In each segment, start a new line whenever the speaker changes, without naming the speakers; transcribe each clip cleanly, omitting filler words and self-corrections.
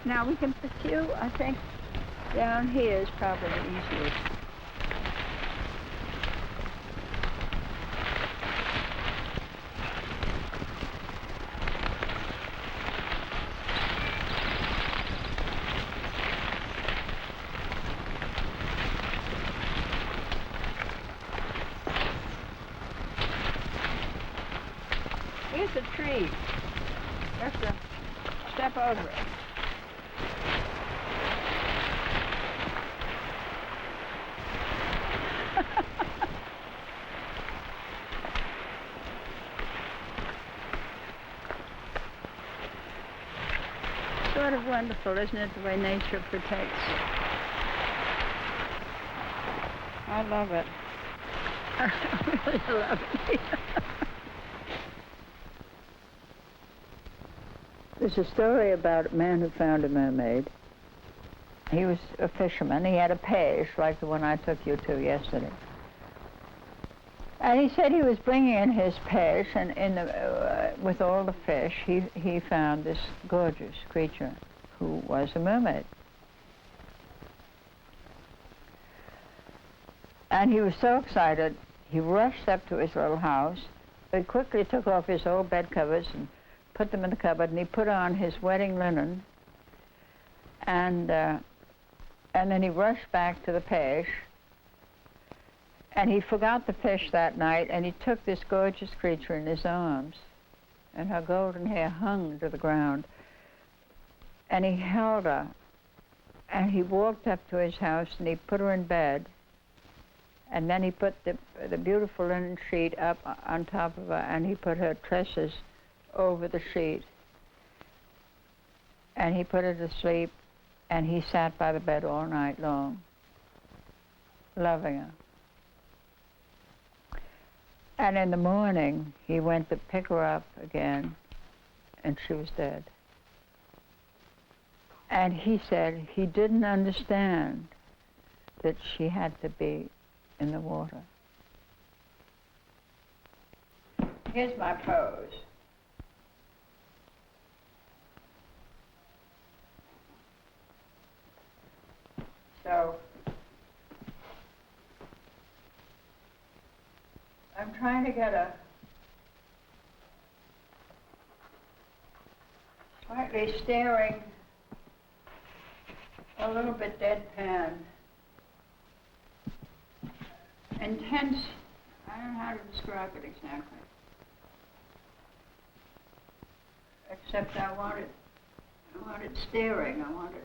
Now we can pursue, I think, down here is probably the easiest. Here's a tree. Just to step over it. Sort of wonderful, isn't it, the way nature protects? I love it. I really love it. There's a story about a man who found a mermaid. He was a fisherman. He had a page like the one I took you to yesterday. And he said he was bringing in his page, and with all the fish, he found this gorgeous creature who was a mermaid. And he was so excited, he rushed up to his little house. He quickly took off his old bed covers and put them in the cupboard, and he put on his wedding linen, and then he rushed back to the page, and he forgot the fish that night, and he took this gorgeous creature in his arms, and her golden hair hung to the ground, and he held her, and he walked up to his house, and he put her in bed, and then he put the beautiful linen sheet up on top of her, and he put her tresses over the sheet, and he put her to sleep, and he sat by the bed all night long, loving her. And in the morning, he went to pick her up again, and she was dead. And he said he didn't understand that she had to be in the water. Here's my pose. So, I'm trying to get a slightly staring, a little bit deadpan, intense, I don't know how to describe it exactly, except I want it staring, I want it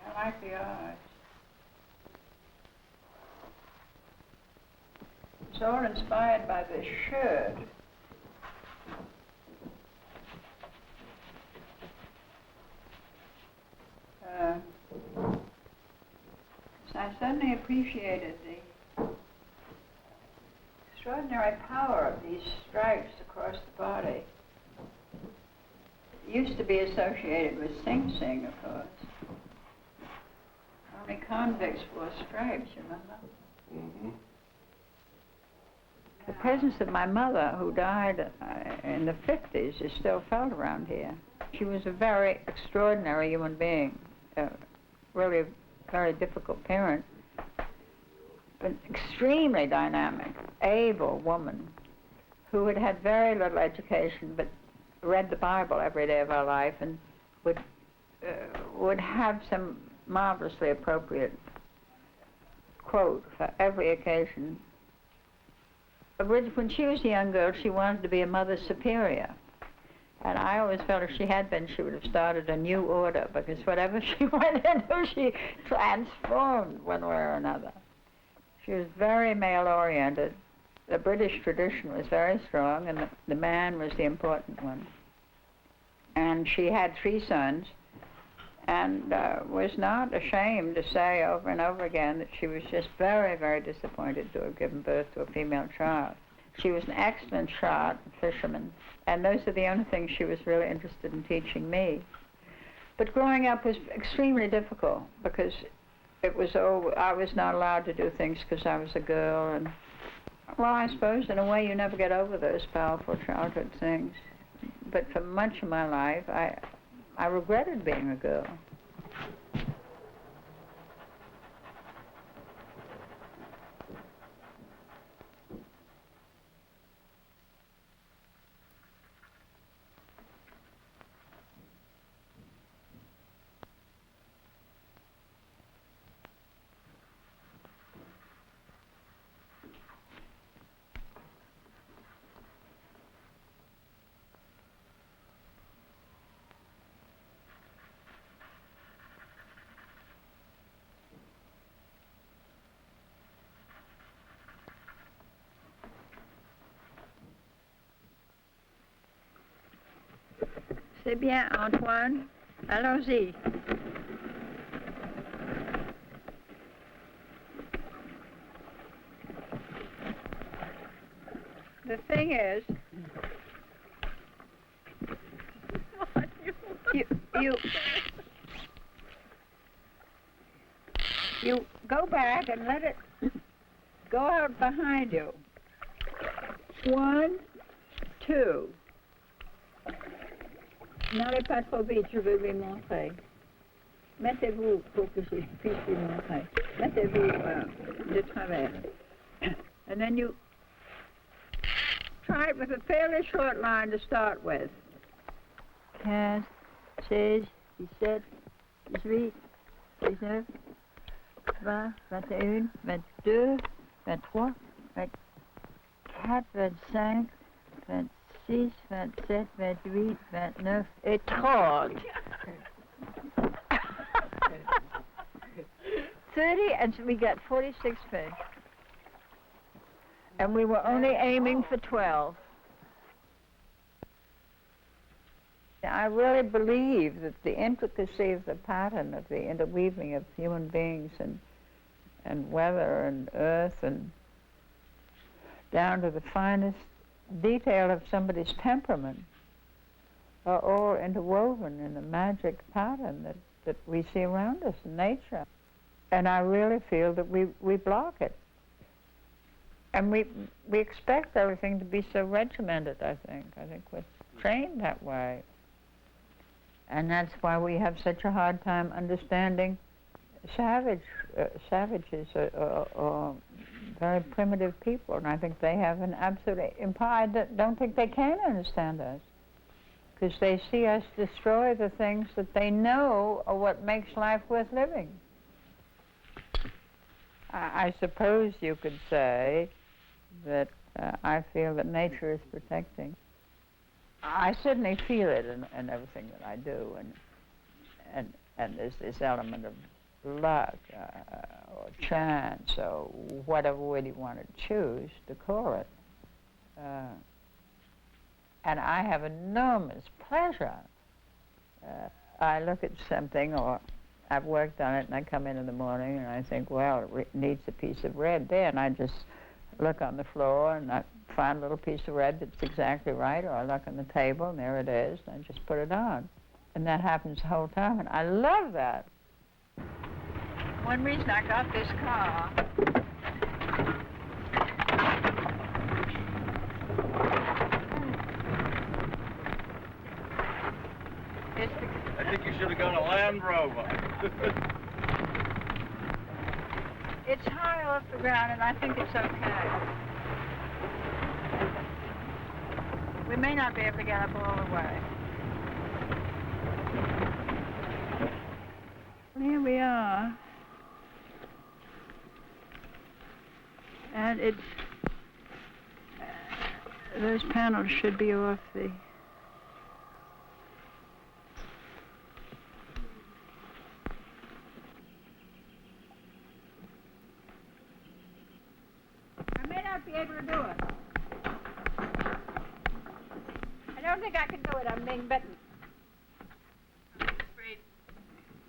I like the eyes. It's all inspired by this shirt. I suddenly appreciated the extraordinary power of these stripes across the body. It used to be associated with Sing Sing, of course. Only convicts wore stripes, you remember? Mm-hmm. The presence of my mother, who died in the 50s, is still felt around here. She was a very extraordinary human being, really a very difficult parent, but extremely dynamic, able woman who had had very little education, but read the Bible every day of her life and would have some marvelously appropriate quote for every occasion. But when she was a young girl, she wanted to be a mother superior. And I always felt if she had been, she would have started a new order, because whatever she went into, she transformed one way or another. She was very male-oriented. The British tradition was very strong, and the man was the important one. And she had 3 sons, and was not ashamed to say over and over again that she was just very, very disappointed to have given birth to a female child. She was an excellent shot, fisherman, and those are the only things she was really interested in teaching me. But growing up was extremely difficult, because it was I was not allowed to do things because I was a girl, and well, I suppose in a way you never get over those powerful childhood things. But for much of my life, I regretted being a girl. C'est bien, Antoine. Allons-y. The thing is, you go back and let it go out behind you. 1, 2. N'allez pas trop vite, je veux lui montrer. Mettez-vous pour que je puisse lui montrer. Mettez-vous de travers. And then you try it with a fairly short line to start with. 15, 16, 17, 18, 19, 20, 21, 22, 23, 24, 25, 26, 27, 28, 29 et 30. 30, and so we got 46 fish. And we were only aiming for 12. I really believe that the intricacy of the pattern, of the interweaving of human beings and weather and earth and down to the finest detail of somebody's temperament are all interwoven in the magic pattern that we see around us in nature. And I really feel that we block it. And we expect everything to be so regimented, I think. I think we're trained that way. And that's why we have such a hard time understanding savages or very primitive people. And I think they have an absolute don't think they can understand us, because they see us destroy the things that they know are what makes life worth living. I suppose you could say that I feel that nature is protecting. I certainly feel it in everything that I do, and there's this element of luck or chance or whatever word you want to choose to call it. And I have enormous pleasure. I look at something, or I've worked on it, and I come in the morning and I think, well, it needs a piece of red there, and I just look on the floor and I find a little piece of red that's exactly right, or I look on the table and there it is, and I just put it on. And that happens the whole time, and I love that. One reason I got this car
I think you should have gone a Land Rover.
It's high off the ground, and I think it's okay. We may not be able to get up all the way. Here we are. And it's... those panels should be off the... be able to do it. I don't think I can do it. I'm being bitten. I'm afraid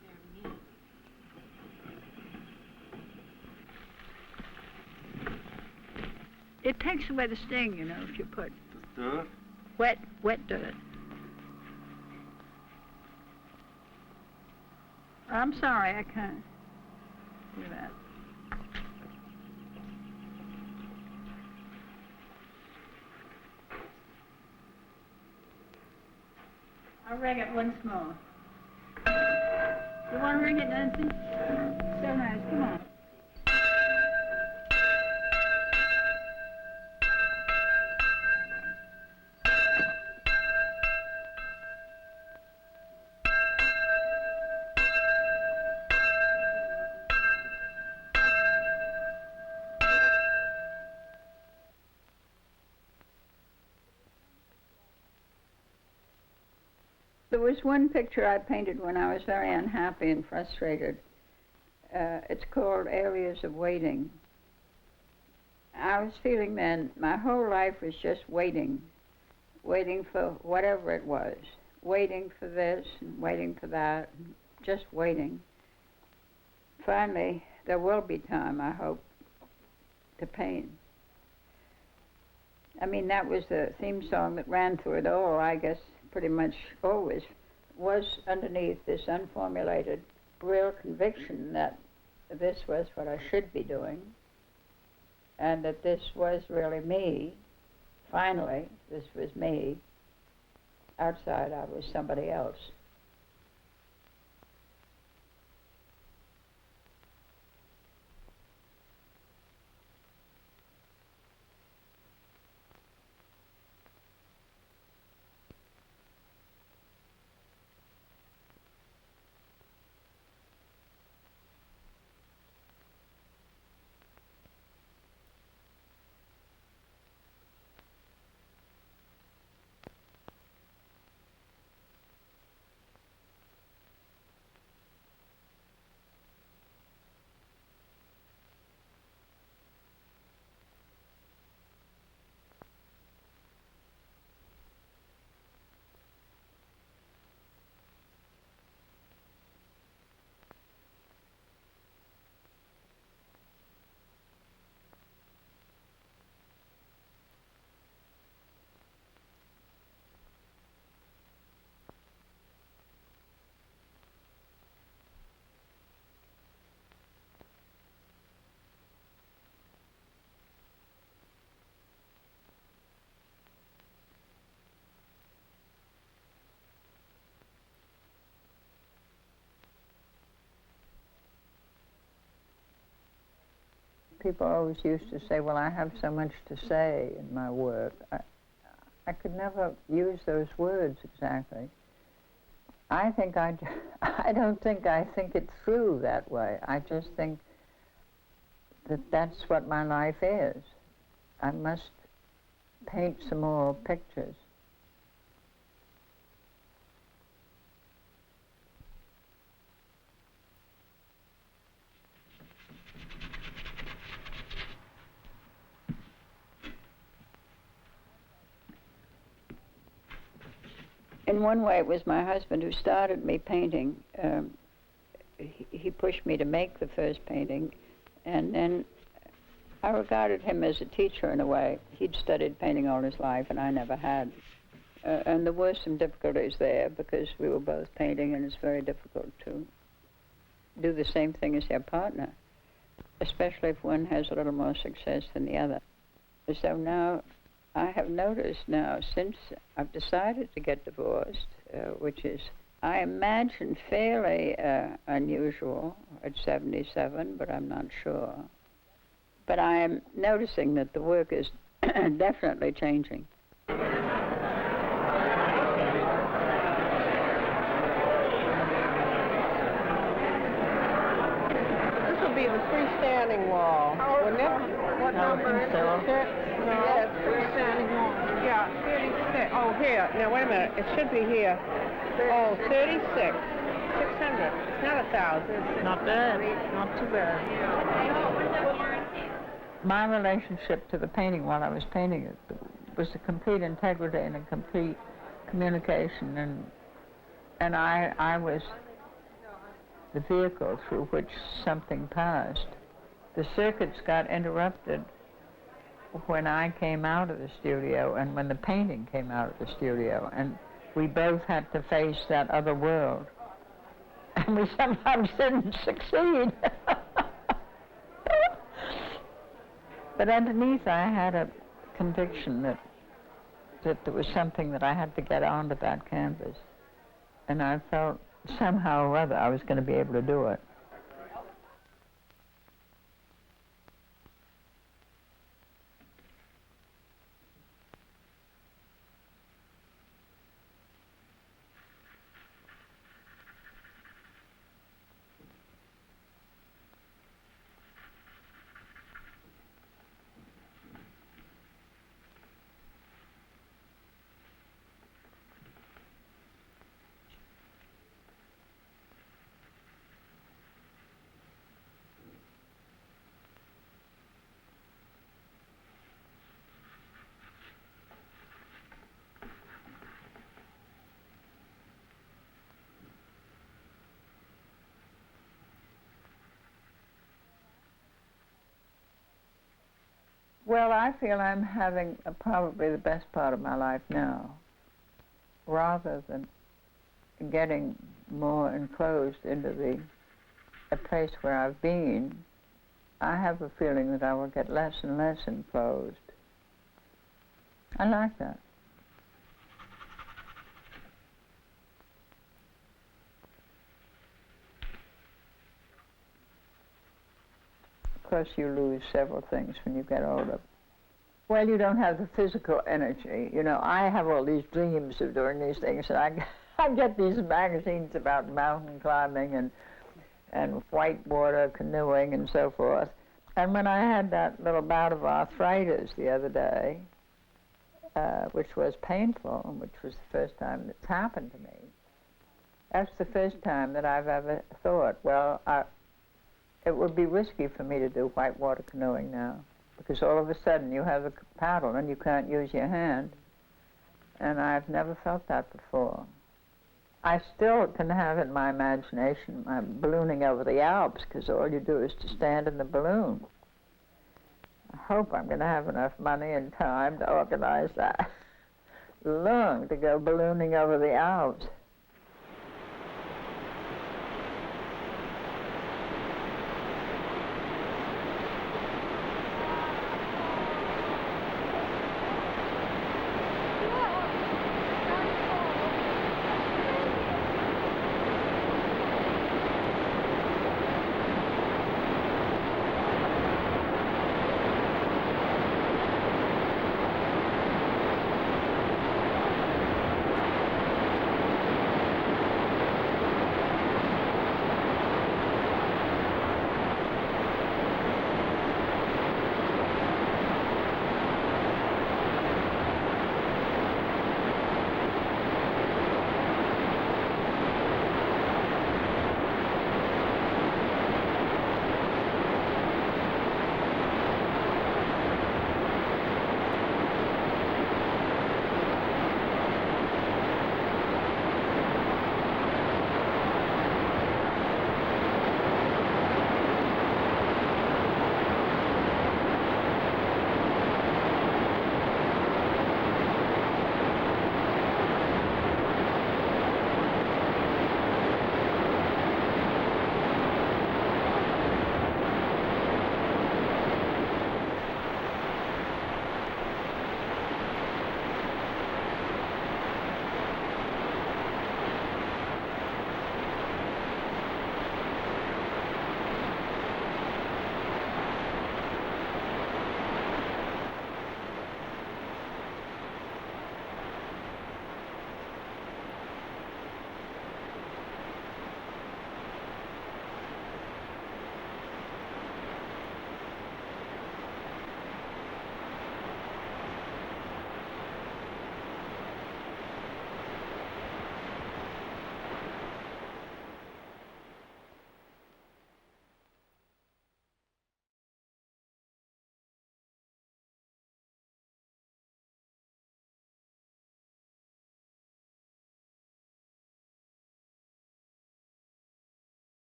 they're mean. It takes away the sting, you know, if you put
Dirt?
Wet dirt. I'm sorry, I can't. Look at that. I'll ring it once more. You want to ring it, Nancy? So nice. Come on. There was one picture I painted when I was very unhappy and frustrated. It's called Areas of Waiting. I was feeling then my whole life was just waiting for whatever it was, waiting for this and waiting for that, and just waiting. Finally, there will be time, I hope, to paint. I mean, that was the theme song that ran through it all, I guess, pretty much always, was underneath this unformulated real conviction that this was what I should be doing and that this was really me. Finally, this was me. Outside, I was somebody else. People always used to say, well, I have so much to say in my work. I could never use those words exactly. I don't think I think it through that way. I just think that that's what my life is. I must paint some more pictures. In one way, it was my husband who started me painting. He pushed me to make the first painting, and then I regarded him as a teacher in a way. He'd studied painting all his life, and I never had. And there were some difficulties there because we were both painting, and it's very difficult to do the same thing as your partner, especially if one has a little more success than the other. So now, I have noticed now, since I've decided to get divorced, which is, I imagine, fairly unusual at 77, but I'm not sure. But I am noticing that the work is definitely changing.
This will be the freestanding wall. Wouldn't it? What number is it? No. Yes, freestanding wall. Yeah, 36. Oh, here. Now, wait a minute. It should be here. 36. Oh, 36. 600. It's not 1,000.
Not bad. Not too bad. My relationship to the painting while I was painting it was a complete integrity and a complete communication, and I was the vehicle through which something passed. The circuits got interrupted when I came out of the studio and when the painting came out of the studio, and we both had to face that other world. And we sometimes didn't succeed. But underneath, I had a conviction that there was something that I had to get onto that canvas. And I felt somehow or other I was going to be able to do it. Well, I feel I'm having probably the best part of my life now, rather than getting more enclosed into a place where I've been. I have a feeling that I will get less and less enclosed. I like that. Of course, you lose several things when you get older. Well, you don't have the physical energy. You know, I have all these dreams of doing these things, and I get these magazines about mountain climbing and whitewater canoeing and so forth. And when I had that little bout of arthritis the other day, which was painful, and which was the first time that's happened to me, that's the first time that I've ever thought, well, it would be risky for me to do whitewater canoeing now, because all of a sudden you have a paddle and you can't use your hand. And I've never felt that before. I still can have in my imagination I'm ballooning over the Alps, because all you do is to stand in the balloon. I hope I'm going to have enough money and time to organize that. Long to go ballooning over the Alps.